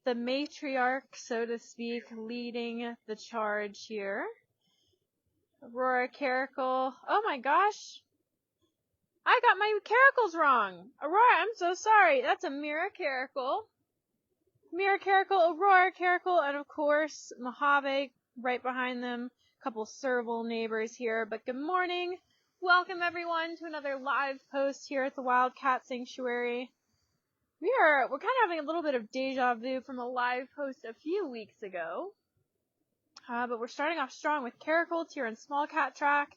the matriarch, so to speak, leading the charge here. Aurora Caracal. Oh my gosh. I got my caracals wrong. Aurora, I'm so sorry. That's a Mira Caracal. Mira Caracal, Aurora Caracal, and of course, Mojave right behind them. A couple serval neighbors here, but good morning. Welcome everyone to another live post here at the Wildcat Sanctuary. We're kind of having a little bit of deja vu from a live post a few weeks ago. But we're starting off strong with caracals here on Small Cat Track,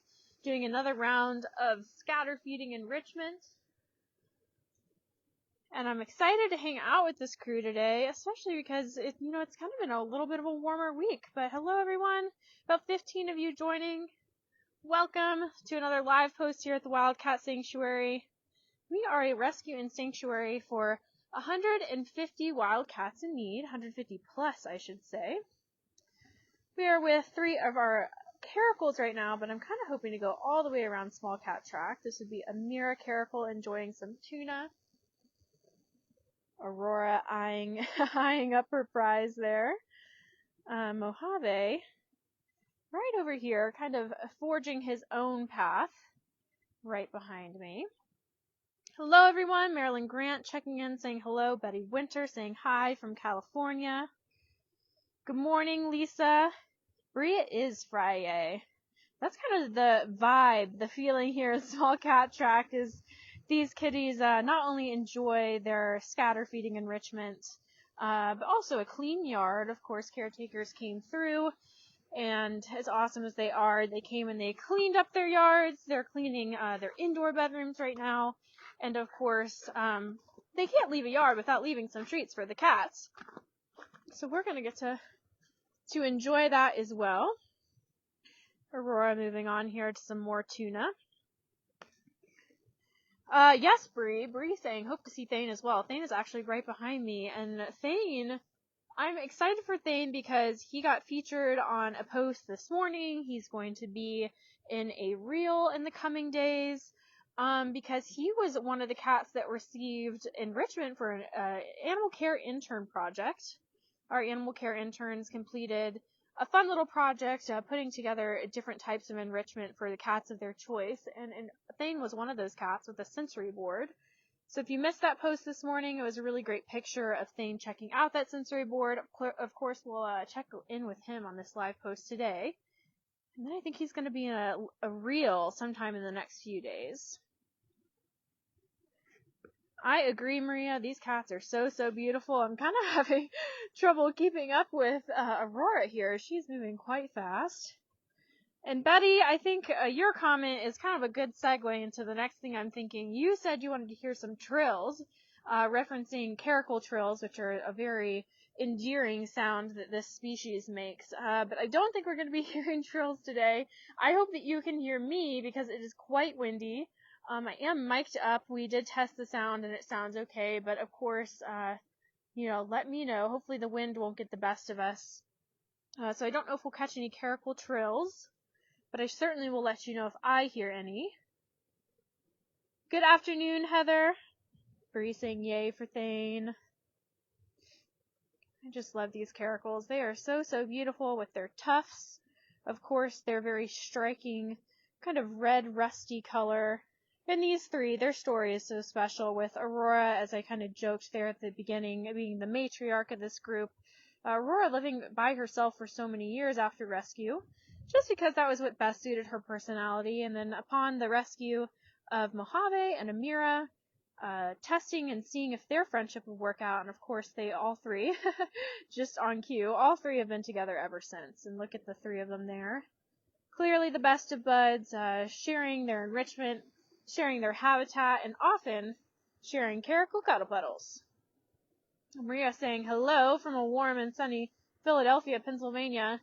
doing another round of scatter feeding enrichment. And I'm excited to hang out with this crew today, especially because it's kind of been a little bit of a warmer week. But hello everyone, about 15 of you joining. Welcome to another live post here at the Wildcat Sanctuary. We are a rescue and sanctuary for 150 wildcats in need, 150 plus I should say. We are with 3 of our caracals right now, but I'm kind of hoping to go all the way around Small Cat Track. This would be a Mira Caracal enjoying some tuna. Aurora eyeing up her prize there. Mojave, right over here, kind of forging his own path, right behind me. Hello everyone, Marilyn Grant checking in, saying hello. Betty Winter saying hi from California. Good morning, Lisa. Bree, it is Friday. That's kind of the vibe, the feeling here at Small Cat Track is these kitties not only enjoy their scatter feeding enrichment, but also a clean yard. Of course, caretakers came through, and as awesome as they are, they came and they cleaned up their yards. They're cleaning their indoor bedrooms right now, and of course, they can't leave a yard without leaving some treats for the cats. So we're going to get to enjoy that as well. Aurora moving on here to some more tuna. Yes, Bree saying, hope to see Thane as well. Thane is actually right behind me, and Thane, I'm excited for Thane because he got featured on a post this morning. He's going to be in a reel in the coming days, because he was one of the cats that received enrichment for an animal care intern project. Our animal care interns completed a fun little project putting together different types of enrichment for the cats of their choice, and Thane was one of those cats with a sensory board. So if you missed that post this morning, it was a really great picture of Thane checking out that sensory board. Of course, we'll check in with him on this live post today. And then I think he's going to be in a reel sometime in the next few days. I agree, Maria. These cats are so beautiful. I'm kind of having trouble keeping up with Aurora here. She's moving quite fast. And Betty, I think your comment is kind of a good segue into the next thing I'm thinking. You said you wanted to hear some trills, referencing caracal trills, which are a very endearing sound that this species makes. But I don't think we're going to be hearing trills today. I hope that you can hear me because it is quite windy. I am mic'd up. We did test the sound and it sounds okay, but of course, let me know. Hopefully the wind won't get the best of us. So I don't know if we'll catch any caracal trills, but I certainly will let you know if I hear any. Good afternoon, Heather. Bree saying yay for Thane. I just love these caracals. They are so beautiful with their tufts. Of course, they're very striking, kind of red, rusty color. And these 3, their story is so special with Aurora, as I kind of joked there at the beginning, being the matriarch of this group. Aurora living by herself for so many years after rescue, just because that was what best suited her personality. And then upon the rescue of Mojave and Amira, testing and seeing if their friendship would work out. And of course, they all 3, just on cue, all 3 have been together ever since. And look at the 3 of them there. Clearly the best of buds, sharing their enrichment, sharing their habitat, and often sharing caracal cuddle puddles. Maria saying hello from a warm and sunny Philadelphia, Pennsylvania.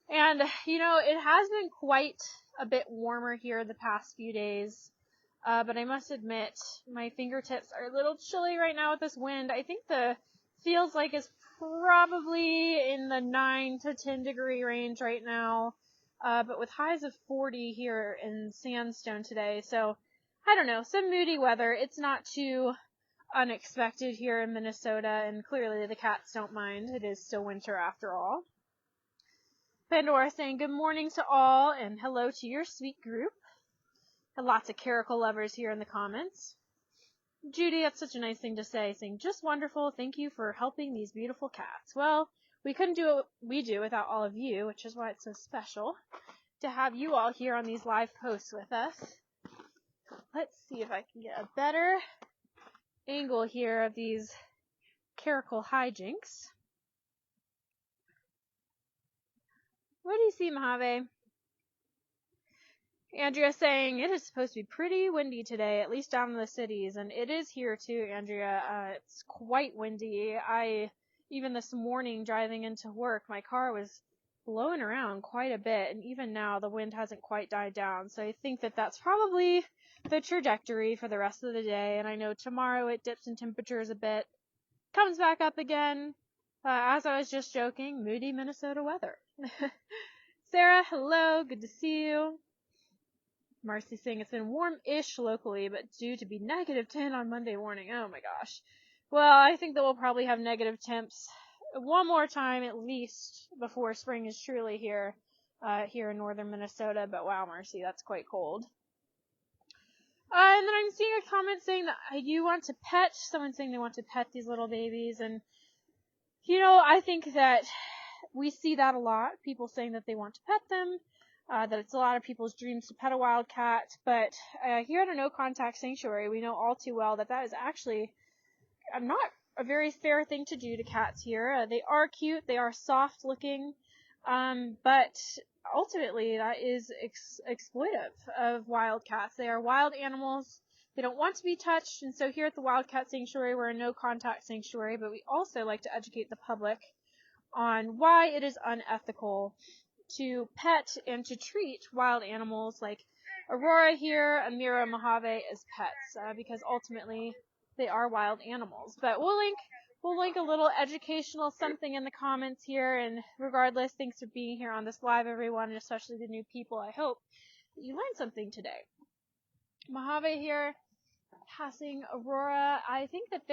And, it has been quite a bit warmer here the past few days. But I must admit, my fingertips are a little chilly right now with this wind. I think the feels like it's probably in the 9 to 10 degree range right now. But with highs of 40 here in Sandstone today. So, I don't know, some moody weather. It's not too unexpected here in Minnesota, and clearly the cats don't mind. It is still winter after all. Pandora saying good morning to all and hello to your sweet group. Had lots of caracal lovers here in the comments. Judy, that's such a nice thing to say, saying just wonderful. Thank you for helping these beautiful cats. Well, we couldn't do what we do without all of you, which is why it's so special to have you all here on these live posts with us. Let's see if I can get a better angle here of these caracal hijinks. What do you see, Mojave? Andrea saying it is supposed to be pretty windy today, at least down in the cities, and it is here too, Andrea. It's quite windy. Even this morning driving into work, my car was blowing around quite a bit, and even now the wind hasn't quite died down, so I think that that's probably the trajectory for the rest of the day, and I know tomorrow it dips in temperatures a bit, comes back up again. As I was just joking, moody Minnesota weather. Sarah, hello, good to see you. Marcy saying it's been warm-ish locally, but due to be -10 on Monday morning. Oh my gosh. Well, I think that we'll probably have negative temps one more time at least before spring is truly here in northern Minnesota. But wow, Marcy, that's quite cold. And then I'm seeing a comment saying that you want to pet. Someone saying they want to pet these little babies. And, I think that we see that a lot. People saying that they want to pet them. That it's a lot of people's dreams to pet a wildcat, but here at a no-contact sanctuary, we know all too well that is actually not a very fair thing to do to cats here. They are cute, they are soft-looking, but ultimately that is exploitive of wildcats. They are wild animals. They don't want to be touched, and so here at the Wildcat Sanctuary, we're a no-contact sanctuary, but we also like to educate the public on why it is unethical to pet and to treat wild animals like Aurora here, Amira, Mojave as pets, because ultimately they are wild animals. But we'll link a little educational something in the comments here, and regardless, thanks for being here on this live, everyone, and especially the new people. I hope that you learned something today. Mojave here, passing Aurora. I think that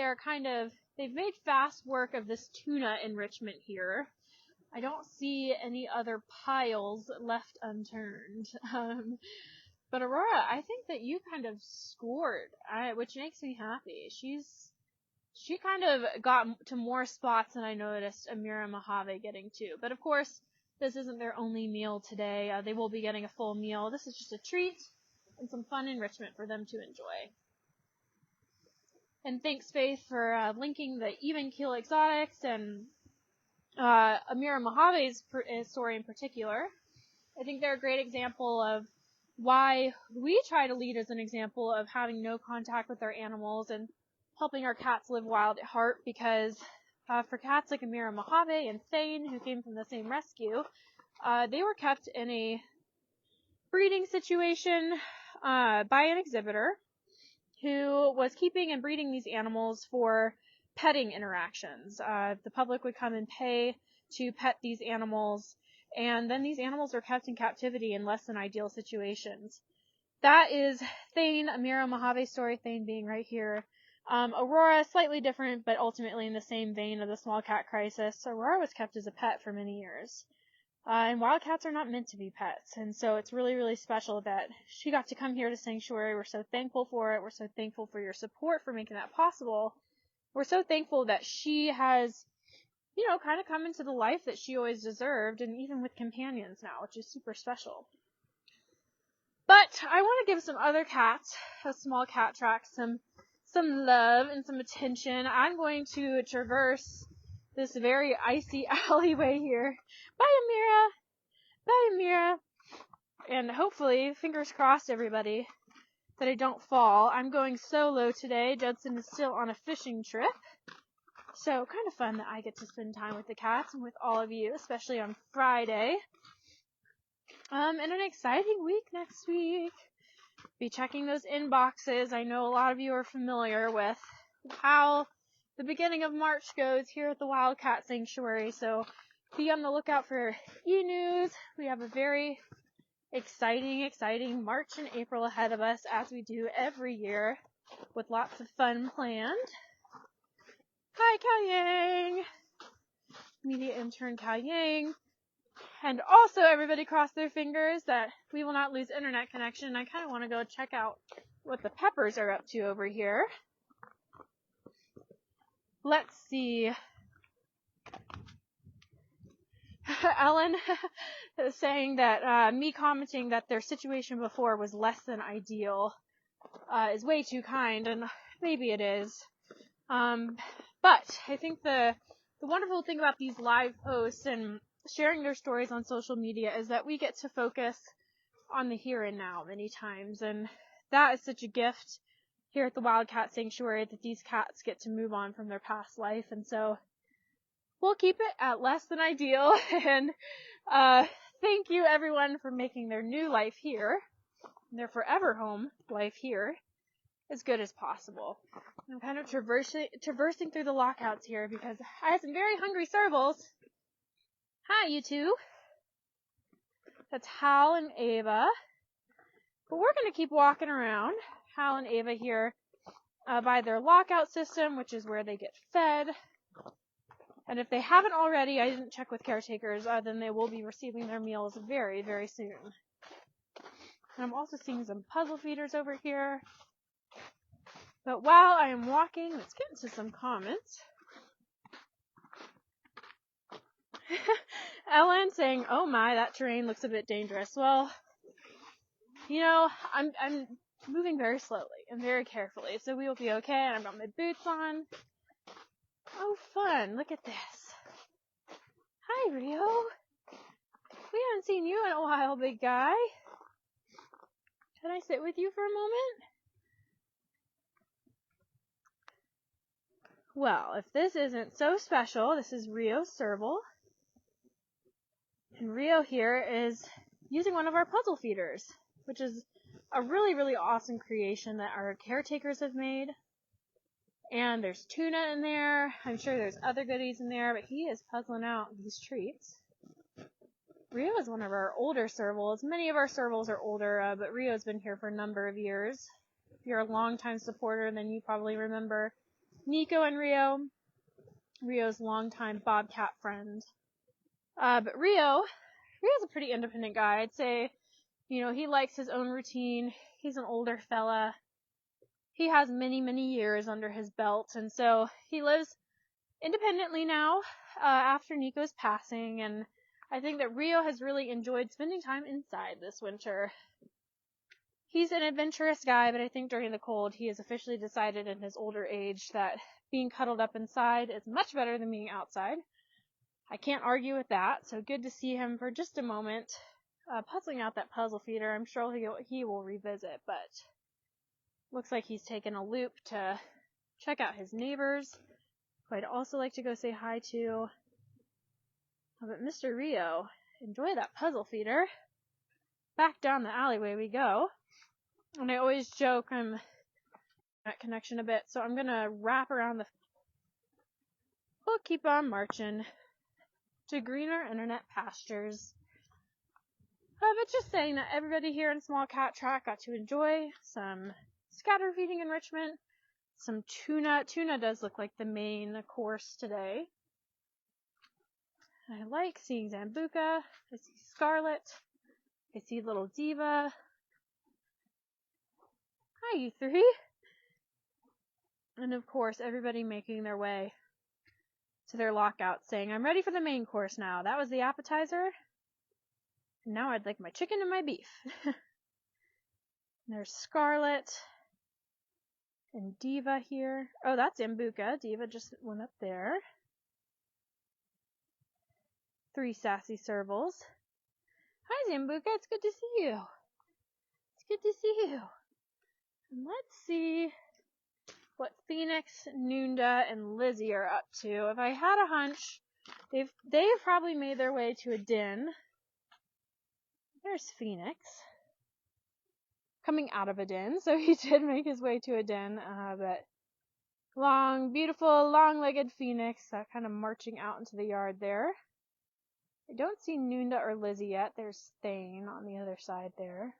they've made fast work of this tuna enrichment here. I don't see any other piles left unturned. But Aurora, I think that you kind of scored, which makes me happy. She kind of got to more spots than I noticed Amira and Mojave getting to. But of course, this isn't their only meal today. They will be getting a full meal. This is just a treat and some fun enrichment for them to enjoy. And thanks, Faith, for linking the even keel exotics and Amira Mojave's story in particular. I think they're a great example of why we try to lead as an example of having no contact with our animals and helping our cats live wild at heart, because for cats like Amira Mojave and Thane, who came from the same rescue, they were kept in a breeding situation by an exhibitor who was keeping and breeding these animals for petting interactions. The public would come and pay to pet these animals, and then these animals were kept in captivity in less than ideal situations. That is Thane, Amira Mojave's story, Thane being right here. Aurora, slightly different, but ultimately in the same vein of the small cat crisis. Aurora was kept as a pet for many years. And wildcats are not meant to be pets, and so it's really, really special that she got to come here to Sanctuary. We're so thankful for it. We're so thankful for your support for making that possible. We're so thankful that she has, kind of come into the life that she always deserved, and even with companions now, which is super special. But I want to give some other cats, a small cat track, some love and some attention. I'm going to traverse this very icy alleyway here. Bye, Amira! Bye, Amira! And hopefully, fingers crossed, everybody, that I don't fall. I'm going solo today. Judson is still on a fishing trip. So, kind of fun that I get to spend time with the cats and with all of you, especially on Friday. And an exciting week next week. Be checking those inboxes. I know a lot of you are familiar with how the beginning of March goes here at the Wildcat Sanctuary, so be on the lookout for e-news. We have a very exciting March and April ahead of us, as we do every year, with lots of fun planned. Hi, Cal Yang. Media intern Cal Yang. And also, everybody cross their fingers that we will not lose internet connection. I kind of want to go check out what the peppers are up to over here. Let's see. Ellen is saying that me commenting that their situation before was less than ideal is way too kind, and maybe it is. But I think the wonderful thing about these live posts and sharing their stories on social media is that we get to focus on the here and now many times, and that is such a gift here at the Wildcat Sanctuary that these cats get to move on from their past life, and so we'll keep it at less than ideal, and thank you everyone for making their new life here, their forever home life here, as good as possible. I'm kind of traversing through the lockouts here because I have some very hungry servals. Hi, you two. That's Hal and Ava. But we're going to keep walking around. Hal and Ava here by their lockout system, which is where they get fed. And if they haven't already, I didn't check with caretakers, then they will be receiving their meals very, very soon. And I'm also seeing some puzzle feeders over here. But while I am walking, let's get into some comments. Ellen saying, "Oh my, that terrain looks a bit dangerous." Well, you know, I'm moving very slowly and very carefully, so we will be okay. And I've got my boots on. Oh, fun! Look at this. Hi, Rio. We haven't seen you in a while, big guy. Can I sit with you for a moment? Well, if this isn't so special, this is Rio's serval. And Rio here is using one of our puzzle feeders, which is a really, really awesome creation that our caretakers have made. And there's tuna in there. I'm sure there's other goodies in there, but he is puzzling out these treats. Rio is one of our older servals. Many of our servals are older, but Rio's been here for a number of years. If you're a longtime supporter, then you probably remember Nico and Rio. Rio's longtime Bobcat friend. But Rio's a pretty independent guy. I'd say, you know, he likes his own routine. He's an older fella. He has many, many years under his belt, and so he lives independently now after Nico's passing, and I think that Rio has really enjoyed spending time inside this winter. He's an adventurous guy, but I think during the cold he has officially decided in his older age that being cuddled up inside is much better than being outside. I can't argue with that, so good to see him for just a moment puzzling out that puzzle feeder. I'm sure he will revisit, but looks like he's taken a loop to check out his neighbors, who I'd also like to go say hi to. But Mr. Rio, enjoy that puzzle feeder. Back down the alleyway we go. And I always joke I'm at connection a bit, so I'm going to wrap around we'll keep on marching to greener internet pastures. But just saying that everybody here in Small Cat Track got to enjoy some scatter feeding enrichment, some tuna. Tuna does look like the main course today. I like seeing Zambuca. I see Scarlet. I see little Diva. Hi, you three. And of course, everybody making their way to their lockout saying, "I'm ready for the main course now. That was the appetizer. Now I'd like my chicken and my beef." There's Scarlet and Diva here. Oh, that's Zambuca. Diva just went up there. 3 sassy servals. Hi, Zambuca. It's good to see you. It's good to see you. And let's see what Phoenix, Noonda, and Lizzie are up to. If I had a hunch, they've probably made their way to a den. There's Phoenix. Coming out of a den, so he did make his way to a den, but long, beautiful, long-legged Phoenix, kind of marching out into the yard there. I don't see Noonda or Lizzie yet. There's Thane on the other side there.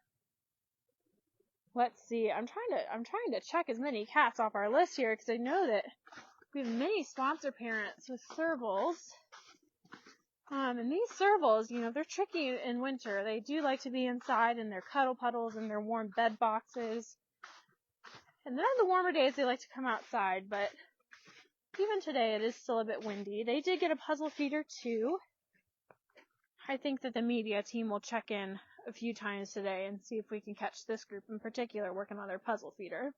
Let's see. I'm trying to check as many cats off our list here because I know that we have many sponsor parents with servals. And these servals, they're tricky in winter. They do like to be inside in their cuddle puddles and their warm bed boxes. And then on the warmer days, they like to come outside, but even today, it is still a bit windy. They did get a puzzle feeder, too. I think that the media team will check in a few times today and see if we can catch this group in particular working on their puzzle feeder.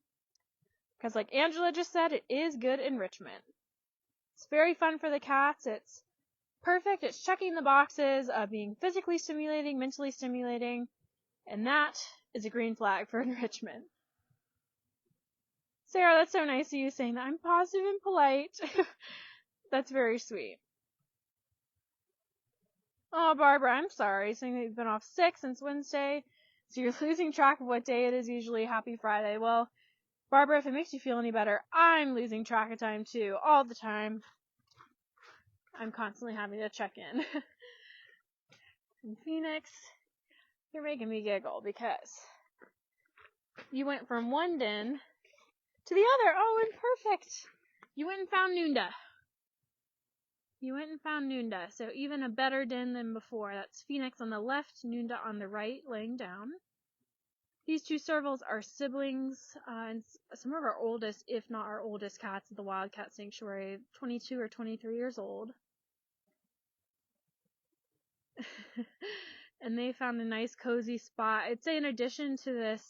Because like Angela just said, it is good enrichment. It's very fun for the cats. It's perfect. It's checking the boxes of being physically stimulating, mentally stimulating, and that is a green flag for enrichment. Sarah, that's so nice of you saying that. I'm positive and polite. That's very sweet. Oh, Barbara, I'm sorry. Saying that you've been off sick since Wednesday, so you're losing track of what day it is usually. Happy Friday. Well, Barbara, if it makes you feel any better, I'm losing track of time too, all the time. I'm constantly having to check in. And Phoenix, you're making me giggle because you went from one den to the other. Oh, and perfect. You went and found Noonda. So even a better den than before. That's Phoenix on the left, Noonda on the right, laying down. These two servals are siblings, and some of our oldest, if not our oldest cats at the Wildcat Sanctuary, 22 or 23 years old. And they found a nice cozy spot. I'd say in addition to this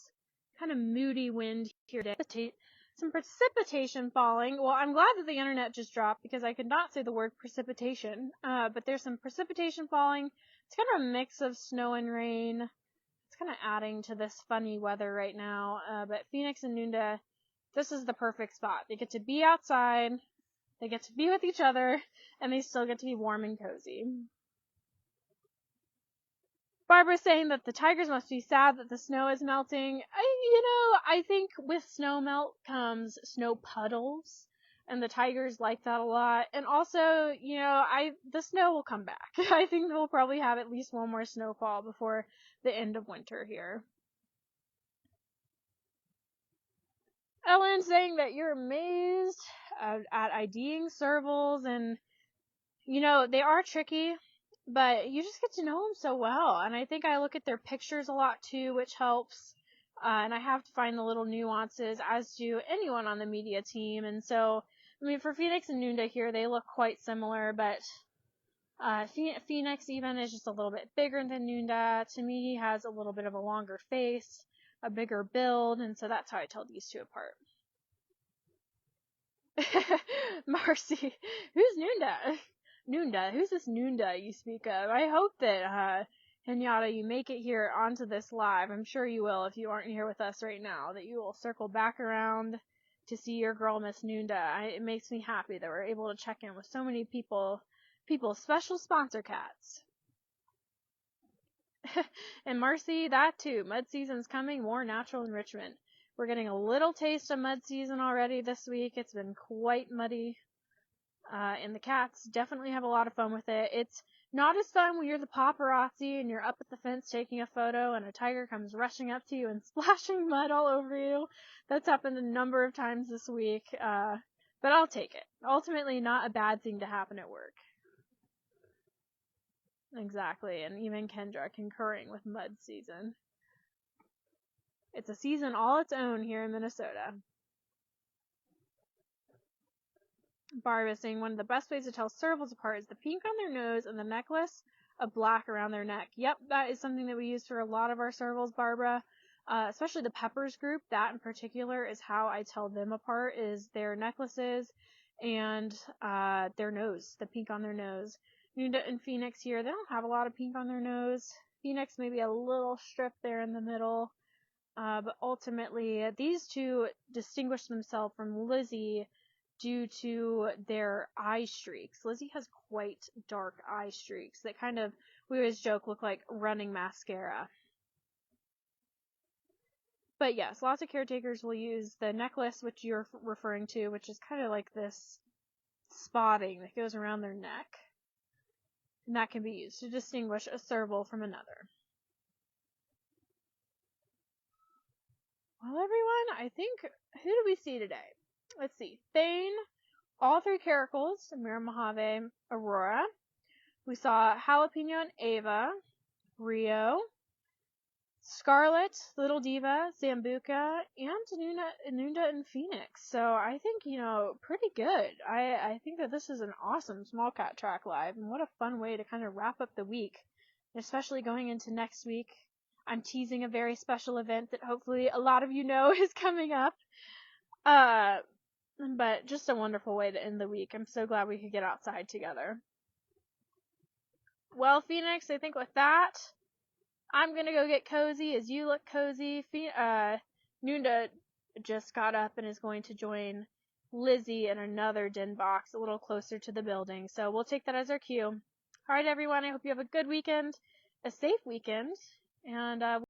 kind of moody wind here today, some precipitation falling. Well, I'm glad that the internet just dropped because I could not say the word precipitation. But there's some precipitation falling. It's kind of a mix of snow and rain. It's kind of adding to this funny weather right now. But Phoenix and Noonda, this is the perfect spot. They get to be outside, they get to be with each other, and they still get to be warm and cozy. Barbara's saying that the tigers must be sad that the snow is melting. I think with snow melt comes snow puddles, and the tigers like that a lot. And also, the snow will come back. I think we'll probably have at least one more snowfall before the end of winter here. Ellen saying that you're amazed at IDing servals, and they are tricky. But you just get to know them so well. And I think I look at their pictures a lot too, which helps. And I have to find the little nuances, as do anyone on the media team. And so, for Phoenix and Noonda here, they look quite similar. But Phoenix even is just a little bit bigger than Noonda. To me, he has a little bit of a longer face, a bigger build. And so that's how I tell these two apart. Marcy, who's Noonda? Noonda, who's this Noonda you speak of? I hope that, Henyatta, you make it here onto this live. I'm sure you will if you aren't here with us right now, that you will circle back around to see your girl, Miss Noonda. It makes me happy that we're able to check in with so many people, special sponsor cats. And Marcy, that too. Mud season's coming, more natural enrichment. We're getting a little taste of mud season already this week. It's been quite muddy. And the cats definitely have a lot of fun with it. It's not as fun when you're the paparazzi and you're up at the fence taking a photo and a tiger comes rushing up to you and splashing mud all over you. That's happened a number of times this week. But I'll take it. Ultimately, not a bad thing to happen at work. Exactly. And even Kendra concurring with mud season. It's a season all its own here in Minnesota. Barbara is saying one of the best ways to tell servals apart is the pink on their nose and the necklace of black around their neck. Yep, that is something that we use for a lot of our servals, Barbara. Especially the Peppers group. That in particular is how I tell them apart, is their necklaces and their nose, the pink on their nose. Noonda and Phoenix here, they don't have a lot of pink on their nose. Phoenix maybe a little strip there in the middle. But ultimately, these two distinguish themselves from Lizzie due to their eye streaks. Lizzie has quite dark eye streaks that kind of, we always joke, look like running mascara. But yes, lots of caretakers will use the necklace, which you're referring to, which is kind of like this spotting that goes around their neck. And that can be used to distinguish a serval from another. Well, everyone, I think, who do we see today? Let's see. Thane, all 3 caracals, Mira Mojave, Aurora. We saw Jalapeno and Ava, Rio, Scarlet, Little Diva, Zambuca, and Nunda and Phoenix. So I think, pretty good. I think that this is an awesome small cat track live, and what a fun way to kind of wrap up the week, especially going into next week. I'm teasing a very special event that hopefully a lot of you know is coming up. But just a wonderful way to end the week. I'm so glad we could get outside together. Well, Phoenix, I think with that, I'm gonna go get cozy as you look cozy. Nunda just got up and is going to join Lizzie in another den box a little closer to the building. So we'll take that as our cue. Alright, everyone, I hope you have a good weekend, a safe weekend, and